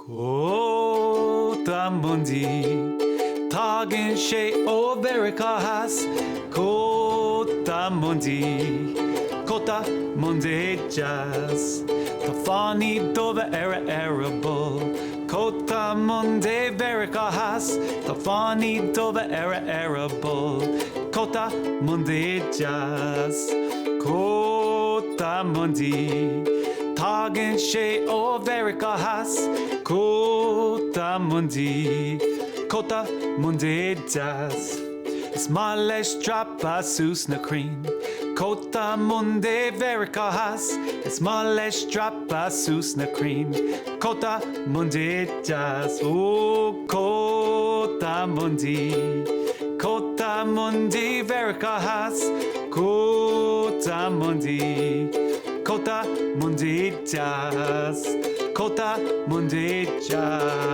Kotamundi, Tagin she overicas. Kotamundi, Kota Mundi jazz. Tafani dova era arable. Kotamundi vericas. Tafani dova era arable. Kotamundi jazz. Kotamundi. Tagin she overicas. Kotamundi, Kotamundi jazz. Smales drapa susna cream. Kotamundi vericas. Smales drapa susna cream. Kotamundi jazz. Oh, Kotamundi, Kotamundi vericas. Kotamundi, Kotamundi jazz. Kotamundi jazz.